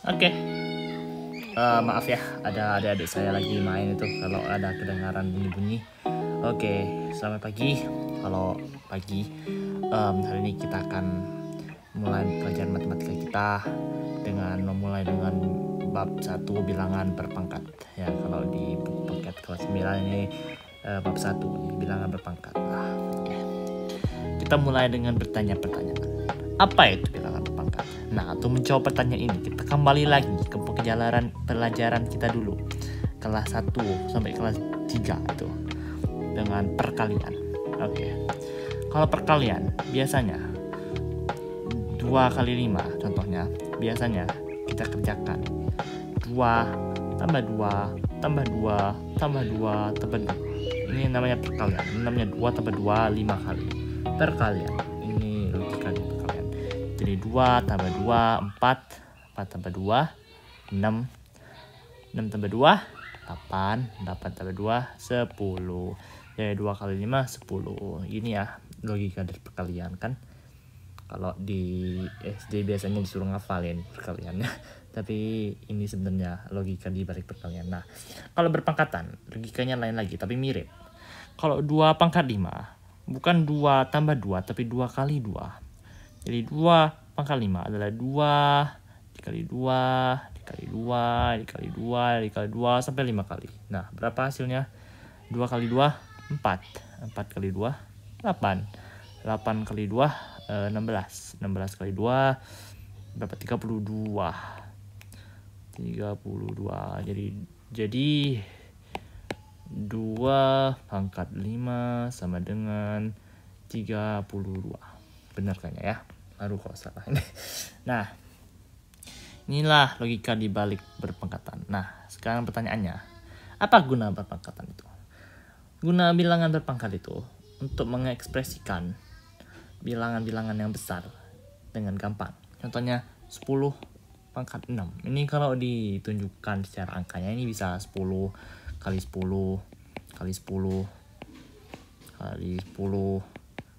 Oke. Maaf ya, ada adik-adik saya lagi main itu kalau ada kedengaran bunyi-bunyi. Oke, selamat pagi. Kalau pagi, hari ini kita akan mulai pelajaran matematika kita dengan memulai dengan bab 1 bilangan berpangkat. Ya, kalau di buku paket kelas 9 ini bab 1 bilangan berpangkat. Oke. Kita mulai dengan bertanya pertanyaan. Apa itu bilangan berpangkat? Nah, untuk menjawab pertanyaan ini, kita kembali lagi ke pelajaran kita dulu. Kelas 1 sampai kelas 3 itu. Dengan perkalian. Oke. Kalau perkalian, biasanya 2 kali 5 contohnya. Biasanya kita kerjakan 2 tambah 2 tambah 2 tambah 2 tambah 2. Ini namanya perkalian. Ini namanya 2 tambah 2 5 kali. Perkalian. Ini logika di perkalian. Jadi 2 tambah 2 4, 4 tambah 2 6, 6 tambah 2 8, 8 tambah 2 10. Jadi 2 kali 5 10. Ini ya logika dari perkalian kan. Kalau di SD biasanya disuruh ngafalin perkaliannya. Tapi ini sebenarnya logika di balik perkalian. Nah, kalau berpangkatan logikanya lain lagi tapi mirip. Kalau 2 pangkat 5 bukan 2 tambah 2 tapi 2 kali 2. Jadi 2 pangkat 5 adalah 2 dikali 2 dikali 2 dikali 2 dikali 2 sampai 5 kali. Nah, berapa hasilnya? 2 kali 2 4. 4 kali 2 8. 8 kali 2 16. 16 kali 2 berapa? 32. 32. Jadi 2 pangkat 5 sama dengan 32. Benar kayaknya ya. Aduh kok salah ini. Nah, inilah logika di balik berpangkatan. Nah, sekarang pertanyaannya, apa guna berpangkatan itu? Guna bilangan berpangkat itu untuk mengekspresikan bilangan-bilangan yang besar dengan gampang. Contohnya 10 pangkat 6. Ini kalau ditunjukkan secara angkanya ini bisa 10 kali 10 kali 10 kali 10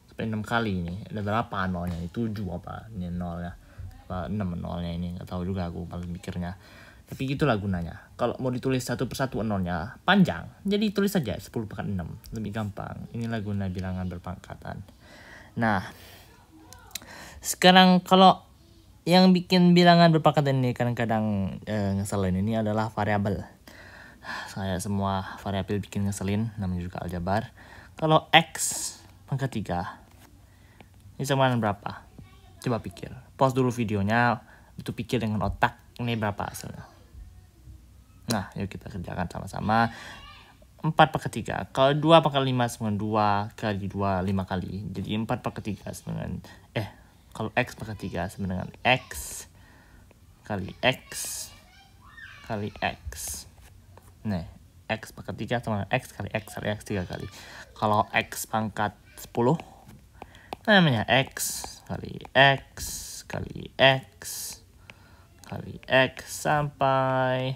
sampai 6 kali ini. Ada berapa nolnya? Ini 7 apa? Ini nolnya. Apa 6 nolnya ini? Gak tahu juga aku paling mikirnya. Tapi gitulah gunanya. Kalau mau ditulis satu persatu nolnya panjang, jadi tulis saja 10 pangkat 6. Lebih gampang. Inilah guna bilangan berpangkatan. Nah, sekarang kalau yang bikin bilangan berpangkatan ini kadang-kadang ngeselin ini adalah variabel. Saya semua variabel bikin ngeselin, namanya juga aljabar. Kalau X pangkat 3 ini sama dengan berapa? Coba pikir. Pause dulu videonya, itu pikir dengan otak ini berapa hasilnya. Nah, yuk kita kerjakan sama-sama. 4 pangkat 3. Kalau 2 pangkat 5 sama 2 kali 2 5 kali. Jadi 4 pangkat 3 sama dengan kalau X pangkat 3 sama dengan X kali X kali X. Nah, X pangkat 3 sama dengan X kali X kali X 3 kali. Kalau X pangkat 10 namanya X kali X kali X kali X sampai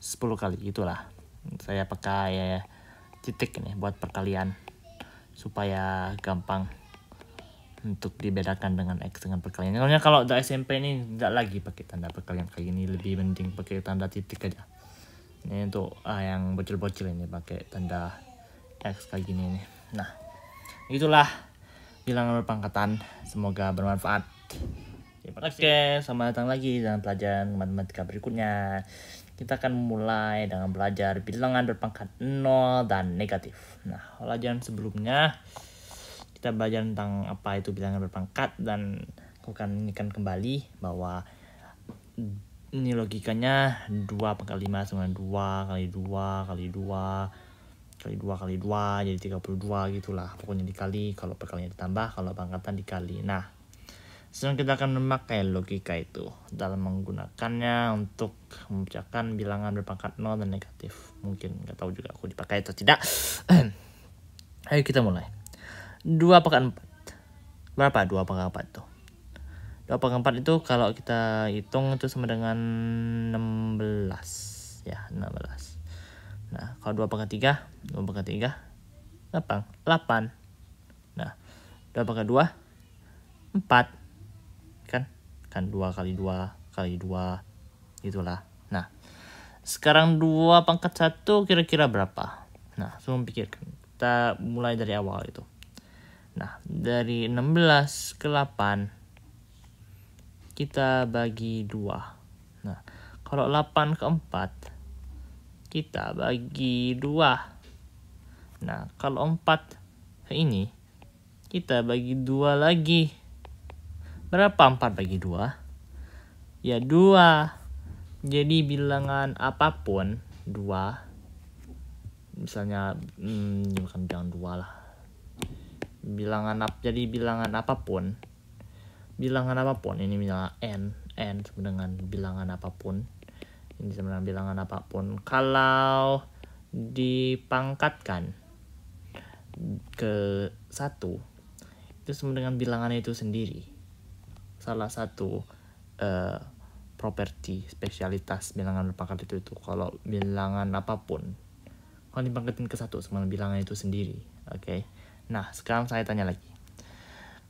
10 kali. Itulah. Saya pakai titik ini buat perkalian supaya gampang untuk dibedakan dengan X dengan perkalian. Soalnya kalau udah SMP ini tidak lagi pakai tanda perkalian kayak gini, lebih mending pakai tanda titik aja. Ini untuk yang bocil-bocil ini pakai tanda X kayak gini nih. Nah, itulah bilangan berpangkatan. Semoga bermanfaat. Terima kasih. Oke, selamat datang lagi dalam pelajaran matematika berikutnya. Kita akan mulai dengan belajar bilangan berpangkat 0 dan negatif. Nah, pelajaran sebelumnya kita belajar tentang apa itu bilangan berpangkat, dan aku akan ingatkan kembali bahwa ini logikanya 2 pangkat 5 sama 2 kali 2 kali 2 kali 2 kali 2 jadi 32 gitulah. Pokoknya dikali, kalau perkalian ditambah, kalau pangkatan dikali. Nah, sekarang kita akan memakai logika itu dalam menggunakannya untuk memecahkan bilangan berpangkat 0 dan negatif. Mungkin nggak tahu juga aku dipakai atau tidak. Ayo kita mulai. 2 pangkat 4. Berapa 2 pangkat 4 itu? 2 pangkat 4 itu kalau kita hitung itu sama dengan 16. Ya, 16. Nah, kalau 2 pangkat 3, 2 pangkat 3, 8. Nah, 2 pangkat 2, 4. Kan 2 kali 2 kali 2 Gitulah. Nah, sekarang 2 pangkat 1 kira-kira berapa? Nah, semua pikirkan. Kita mulai dari awal itu. Nah, dari 16 ke 8 kita bagi 2. Nah, kalau 8 ke 4 kita bagi 2. Nah, kalau 4 ke ini kita bagi 2 lagi. Berapa 4 bagi 2? Ya 2. Jadi bilangan apapun 2. Misalnya bukan jangan 2 lah. Jadi bilangan apapun ini misalnya n sama dengan bilangan apapun. Ini sama dengan bilangan apapun. Kalau dipangkatkan ke 1 itu sama dengan bilangannya itu sendiri. Salah satu properti spesialitas bilangan berpangkat itu kalau bilangan apapun kalau dipangkatin ke 1 sama bilangan itu sendiri. Oke. Nah, sekarang saya tanya lagi.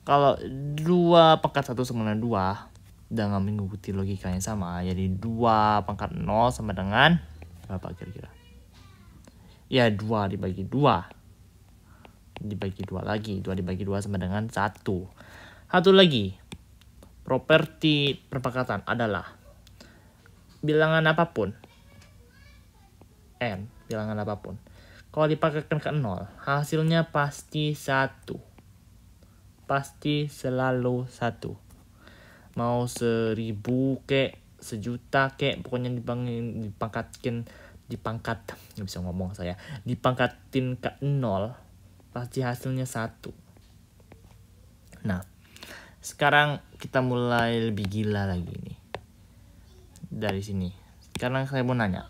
Kalau 2 pangkat 1 sama dengan 2 dengan mengikuti logika yang sama, jadi 2 pangkat 0 sama dengan berapa kira-kira? Ya 2 dibagi 2. Dibagi 2 lagi. 2 dibagi 2 sama dengan 1. Satu lagi. Properti perpangkatan adalah bilangan apapun. N, bilangan apapun. Kalau dipangkatkan ke 0, hasilnya pasti 1. Pasti selalu 1. Mau 1000 kek, sejuta kek, pokoknya dipangkatin ke 0, pasti hasilnya 1. Nah, sekarang kita mulai lebih gila lagi nih. Dari sini. Sekarang saya mau nanya.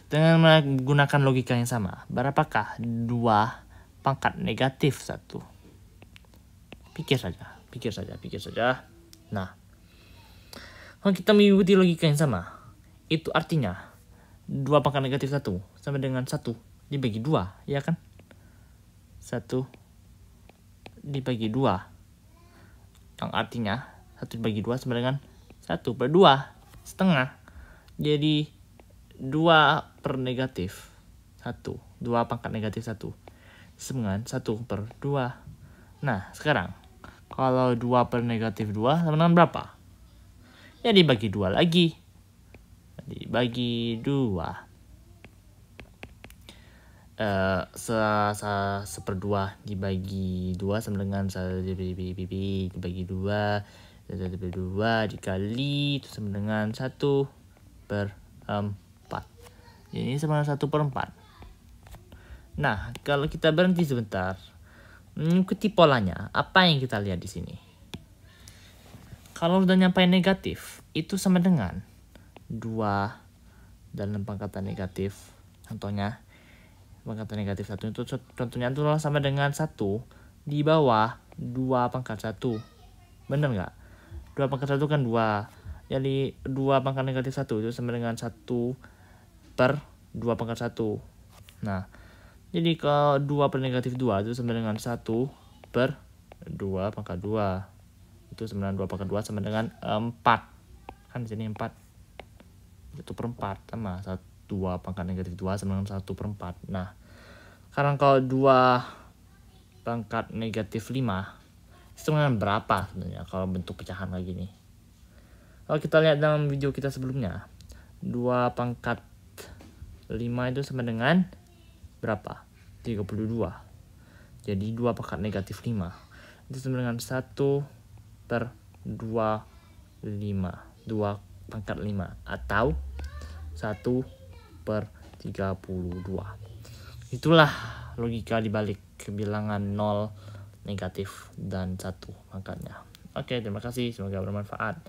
Dengan menggunakan logika yang sama, berapakah 2 pangkat negatif 1? Pikir saja. Nah, kalau kita mengikuti logika yang sama, itu artinya 2 pangkat negatif 1 sama dengan 1 dibagi 2, ya kan? 1 dibagi 2. Yang artinya 1 dibagi 2 sama dengan 1/2, setengah. Jadi 2 per negatif 1. 2 pangkat negatif 1 sama dengan 1/2. Nah, sekarang kalau 2 per negatif 2 sama dengan berapa? Ya dibagi 2 lagi. Dibagi 2. 1/2 dibagi 2 sama dengan 1 dibagi 2 dikali itu sama dengan 1/4. Jadi ini sama dengan 1/4. Nah, kalau kita berhenti sebentar mengikuti polanya, apa yang kita lihat di sini? Kalau udah nyampe negatif, itu sama dengan 2 dalam pangkatan negatif. Contohnya pangkatan negatif 1 itu contohnya itu sama dengan 1 di bawah 2 pangkat 1. Bener nggak? 2 pangkat 1 kan 2. Jadi 2 pangkat negatif 1 itu sama dengan 1/2 pangkat 1. Nah, jadi kalau 2 per negatif 2 itu sama dengan 1/2 pangkat 2. Itu sama dengan 2 pangkat 2 sama dengan 4. Kan di sini 4. 1/4 sama 2 pangkat negatif 2 sama dengan 1/4. Nah, sekarang kalau 2 pangkat negatif 5 itu dengan berapa sebenarnya kalau bentuk pecahan kayak gini? Kalau kita lihat dalam video kita sebelumnya, 2 pangkat 5 itu sama dengan berapa? 32. Jadi 2 pangkat negatif 5 itu sama dengan 1/25. 2 pangkat 5 atau 1/32. Itulah logika dibalik bilangan 0, negatif, dan 1 pangkatnya. Oke, terima kasih. Semoga bermanfaat.